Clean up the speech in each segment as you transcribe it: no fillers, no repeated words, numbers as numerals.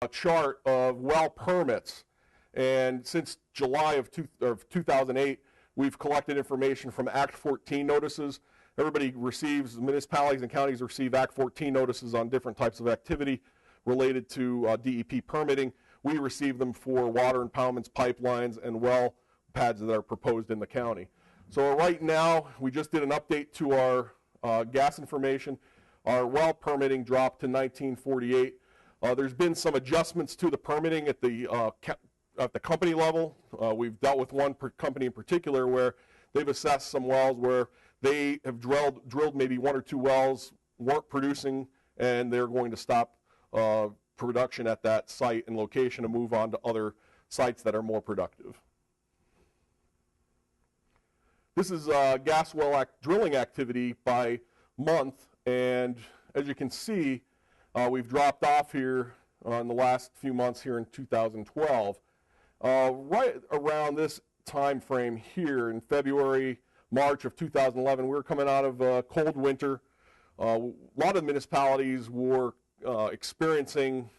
chart of well permits. And since July of 2008, we've collected information from Act 14 notices. Everybody receives, municipalities and counties receive Act 14 notices on different types of activity related to DEP permitting. We receive them for water impoundments, pipelines, and well pads that are proposed in the county. So right now, we just did an update to our gas information. Our well permitting dropped to 1948. There's been some adjustments to the permitting at the company level. We've dealt with one company in particular where they've assessed some wells where they have drilled maybe one or two wells, weren't producing, and they're going to stop production at that site and location and move on to other sites that are more productive. This is gas well drilling activity by month, and as you can see, we've dropped off here in the last few months here in 2012. Right around this time frame here in February, March of 2011, we were coming out of a cold winter. A lot of municipalities were experiencing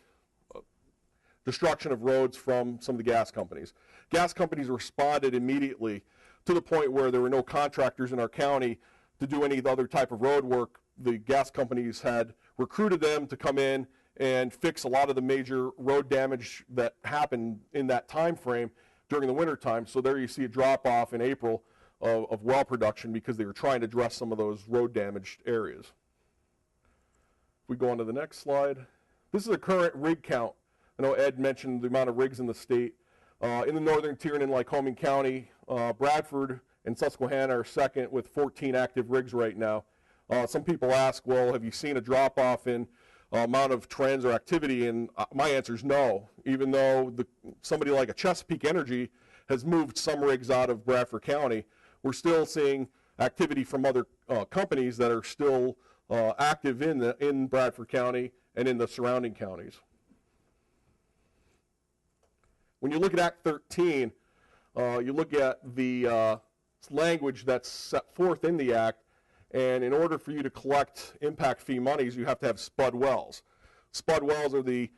destruction of roads from some of the gas companies. Gas companies responded immediately to the point where there were no contractors in our county to do any other type of road work. The gas companies had recruited them to come in and fix a lot of the major road damage that happened in that time frame during the winter time. So there you see a drop off in April of well production because they were trying to address some of those road damaged areas. If we go on to the next slide, this is a current rig count. I know Ed mentioned the amount of rigs in the state. In the northern tier and in Lycoming County, Bradford and Susquehanna are second with 14 active rigs right now. Some people ask, well, have you seen a drop off in amount of trends or activity? And my answer is no. Even though somebody like a Chesapeake Energy has moved some rigs out of Bradford County, we're still seeing activity from other companies that are still active in Bradford County and in the surrounding counties. When you look at Act 13, you look at the language that's set forth in the Act, and in order for you to collect impact fee monies, you have to have spud wells. Spud wells are the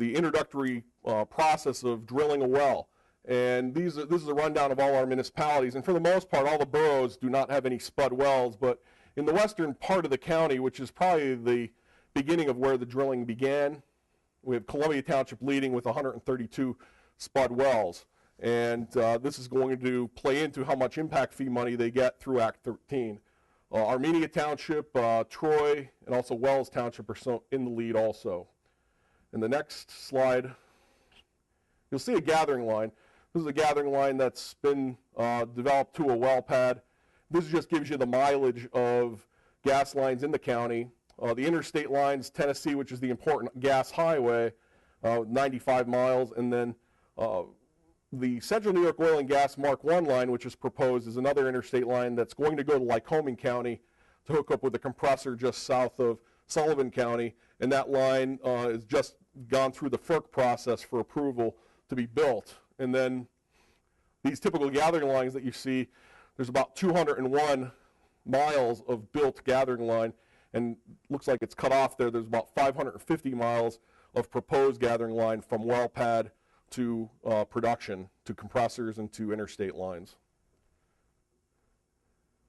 introductory process of drilling a well. And this is a rundown of all our municipalities. And for the most part, all the boroughs do not have any spud wells. But in the western part of the county, which is probably the beginning of where the drilling began, we have Columbia Township leading with 132 spud wells. And this is going to play into how much impact fee money they get through Act 13. Armenia Township, Troy, and also Wells Township are in the lead also. In the next slide, you'll see a gathering line. This is a gathering line that's been developed to a well pad. This just gives you the mileage of gas lines in the county. The interstate lines, Tennessee, which is the important gas highway, 95 miles, and then the Central New York Oil and Gas Mark I line, which is proposed, is another interstate line that's going to go to Lycoming County to hook up with a compressor just south of Sullivan County, and that line has just gone through the FERC process for approval to be built. And then these typical gathering lines that you see, there's about 201 miles of built gathering line, and looks like it's cut off there. There's about 550 miles of proposed gathering line from well pad to production, to compressors, and to interstate lines.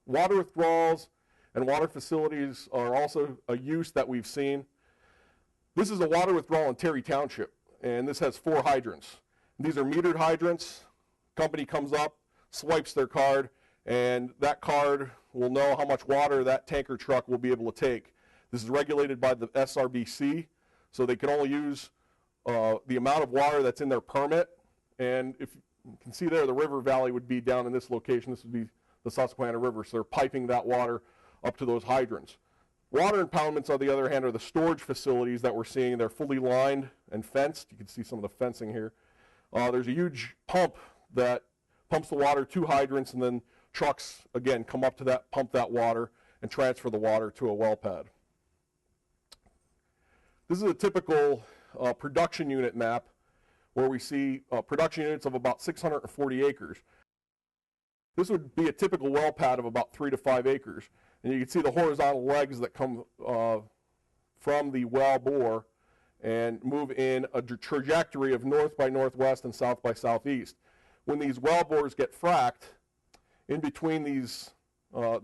Water withdrawals and water facilities are also a use that we've seen. This is a water withdrawal in Terry Township, and this has 4 hydrants. These are metered hydrants. Company comes up, swipes their card, and that card will know how much water that tanker truck will be able to take. This is regulated by the SRBC, so they can only use the amount of water that's in their permit. And if you can see there, the river valley would be down in this location. This would be the Susquehanna River, so they're piping that water up to those hydrants. Water impoundments, on the other hand, are the storage facilities that we're seeing. They're fully lined and fenced. You can see some of the fencing here. There's a huge pump that pumps the water to hydrants, and then trucks, again, come up to that, pump that water, and transfer the water to a well pad. This is a typical production unit map where we see production units of about 640 acres. This would be a typical well pad of about 3 to 5 acres. And you can see the horizontal legs that come from the well bore, and move in a trajectory of north by northwest and south by southeast. When these well bores get fracked, in between these,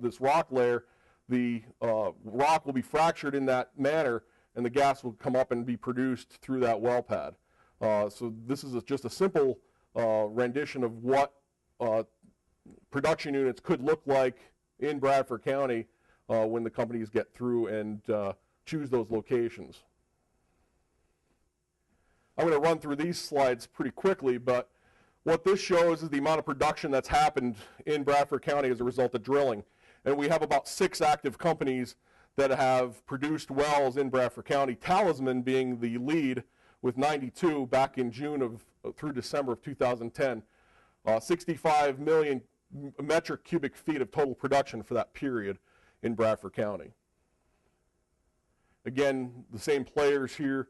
this rock layer, the rock will be fractured in that manner, and the gas will come up and be produced through that well pad. So this is just a simple rendition of what production units could look like in Bradford County when the companies get through and choose those locations. I'm going to run through these slides pretty quickly, but what this shows is the amount of production that's happened in Bradford County as a result of drilling. And we have about 6 active companies that have produced wells in Bradford County, Talisman being the lead with 92 back in June through December of 2010. 65 million metric cubic feet of total production for that period in Bradford County. Again, the same players here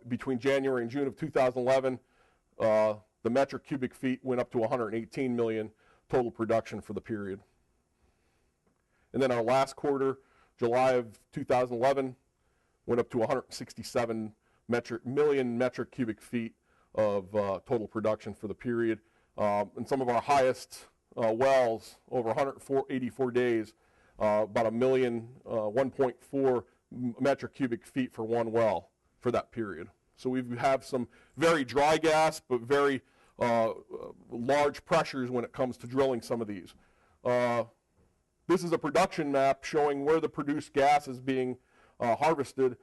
between January and June of 2011. The metric cubic feet went up to 118 million total production for the period. And then our last quarter, July of 2011, went up to 167 million metric cubic feet of total production for the period. And some of our highest wells, over 184 days, about 1.4 metric cubic feet for one well for that period. So we have some very dry gas, but very large pressures when it comes to drilling some of these. This is a production map showing where the produced gas is being harvested.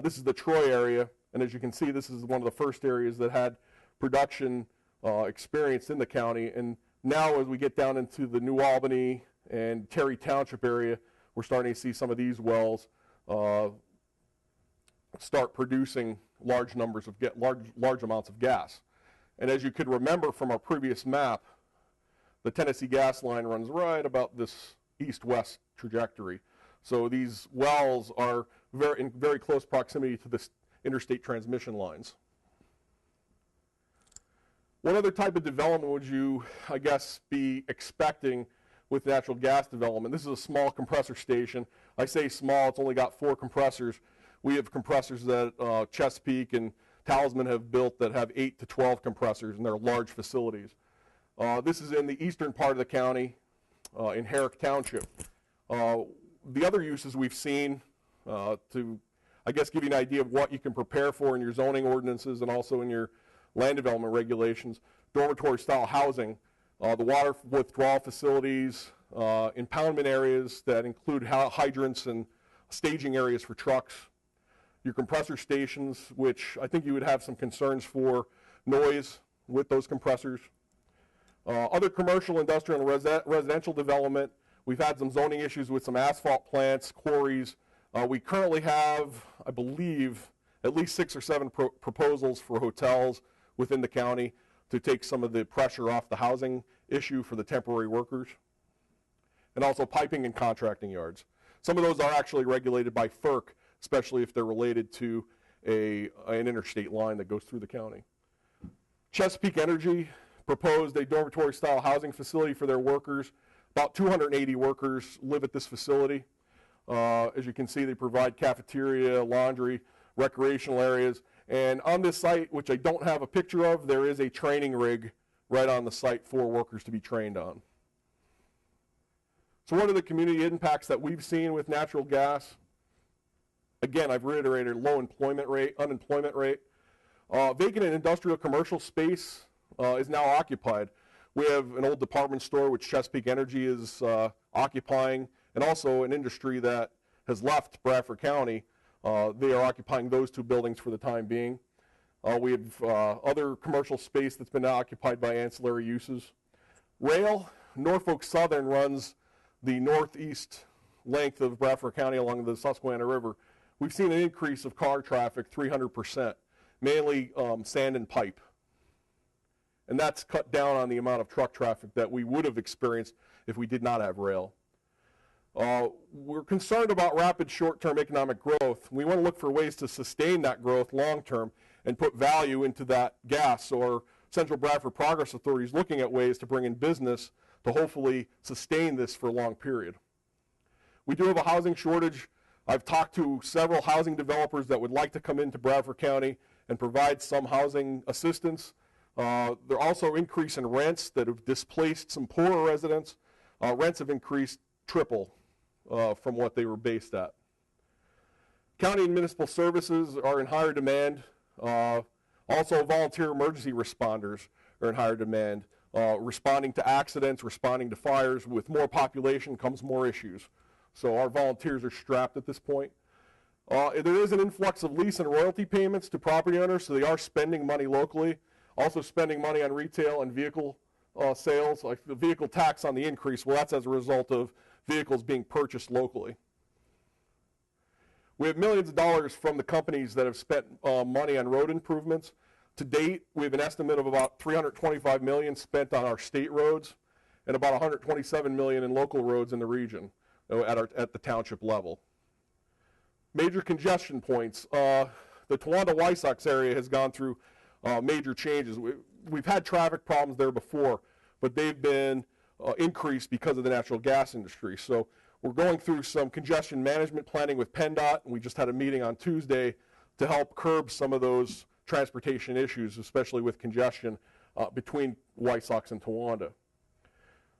This is the Troy area, and as you can see, this is one of the first areas that had production experienced in the county. And now as we get down into the New Albany and Terry Township area, we're starting to see some of these wells start producing large numbers of large amounts of gas. And as you could remember from our previous map, the Tennessee gas line runs right about this east-west trajectory. So these wells are in very close proximity to the interstate transmission lines. What other type of development would you, I guess, be expecting with natural gas development? This is a small compressor station. I say small, it's only got 4 compressors. We have compressors that Chesapeake and Talisman have built that have 8 to 12 compressors, and they're large facilities. This is in the eastern part of the county, in Herrick Township. The other uses we've seen to, I guess, give you an idea of what you can prepare for in your zoning ordinances and also in your land development regulations: dormitory-style housing, the water withdrawal facilities, impoundment areas that include hydrants and staging areas for trucks, your compressor stations, which I think you would have some concerns for noise with those compressors. Other commercial, industrial, and residential development, we've had some zoning issues with some asphalt plants, quarries. We currently have, I believe, at least 6 or 7 proposals for hotels within the county to take some of the pressure off the housing issue for the temporary workers. And also piping and contracting yards. Some of those are actually regulated by FERC, especially if they're related to an interstate line that goes through the county. Chesapeake Energy proposed a dormitory-style housing facility for their workers. About 280 workers live at this facility. As you can see, they provide cafeteria, laundry, recreational areas. And on this site, which I don't have a picture of, there is a training rig right on the site for workers to be trained on. So what are the community impacts that we've seen with natural gas? Again, I've reiterated low unemployment rate. Vacant and industrial commercial space is now occupied. We have an old department store which Chesapeake Energy is occupying, and also an industry that has left Bradford County. They are occupying those 2 buildings for the time being. We have other commercial space that's been occupied by ancillary uses. Rail, Norfolk Southern runs the northeast length of Bradford County along the Susquehanna River. We've seen an increase of car traffic 300%, mainly sand and pipe. And that's cut down on the amount of truck traffic that we would have experienced if we did not have rail. We're concerned about rapid short-term economic growth. We want to look for ways to sustain that growth long-term and put value into that gas. So our Central Bradford Progress Authority is looking at ways to bring in business to hopefully sustain this for a long period. We do have a housing shortage. I've talked to several housing developers that would like to come into Bradford County and provide some housing assistance. There are also increase in rents that have displaced some poorer residents. Rents have increased triple from what they were based at. County and municipal services are in higher demand. Also, volunteer emergency responders are in higher demand. Responding to accidents, responding to fires. With more population comes more issues. So our volunteers are strapped at this point. There is an influx of lease and royalty payments to property owners, so they are spending money locally. Also spending money on retail and vehicle sales, like the vehicle tax on the increase. Well, that's as a result of vehicles being purchased locally. We have millions of dollars from the companies that have spent money on road improvements. To date, we have an estimate of about $325 million spent on our state roads and about $127 million in local roads in the region at the township level. Major congestion points. The Towanda-Wysox area has gone through major changes. We've had traffic problems there before, but they've been increased because of the natural gas industry. So we're going through some congestion management planning with PennDOT, and we just had a meeting on Tuesday to help curb some of those transportation issues, especially with congestion between Wysox and Towanda.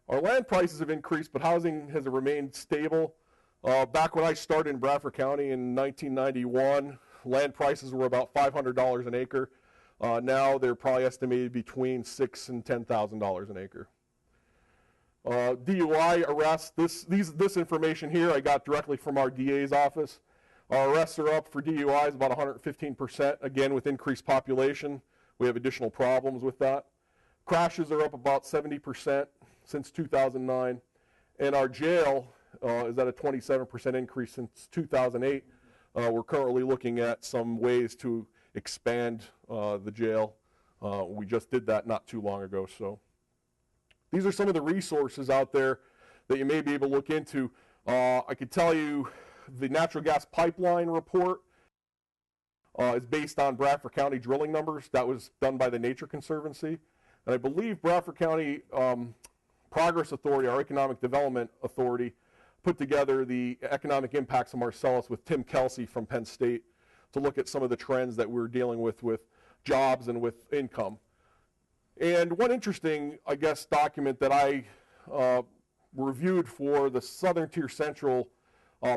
Our land prices have increased, but housing has remained stable. Back when I started in Bradford County in 1991, land prices were about $500 an acre. Now they're probably estimated between $6,000 and $10,000 an acre. DUI arrests, this information here I got directly from our DA's office. Our arrests are up for DUIs about 115%, again with increased population. We have additional problems with that. Crashes are up about 70% since 2009, and our jail is at a 27% increase since 2008. We're currently looking at some ways to expand the jail. We just did that not too long ago. So these are some of the resources out there that you may be able to look into. I could tell you the natural gas pipeline report is based on Bradford County drilling numbers. That was done by the Nature Conservancy. And I believe Bradford County Progress Authority, our Economic Development Authority, put together the economic impacts of Marcellus with Tim Kelsey from Penn State to look at some of the trends that we're dealing with jobs and with income. And one interesting, I guess, document that I reviewed for the Southern Tier Central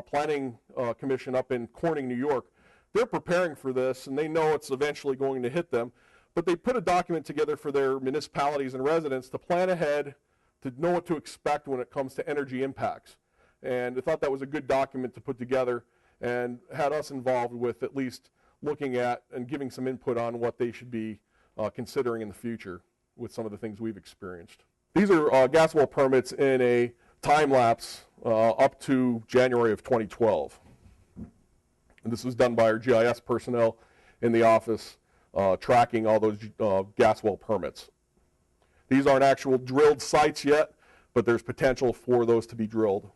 Planning Commission up in Corning, New York, they're preparing for this, and they know it's eventually going to hit them, but they put a document together for their municipalities and residents to plan ahead, to know what to expect when it comes to energy impacts. And I thought that was a good document to put together and had us involved with at least looking at and giving some input on what they should be considering in the future with some of the things we've experienced. These are gas well permits in a time lapse up to January of 2012. And this was done by our GIS personnel in the office tracking all those gas well permits. These aren't actual drilled sites yet, but there's potential for those to be drilled.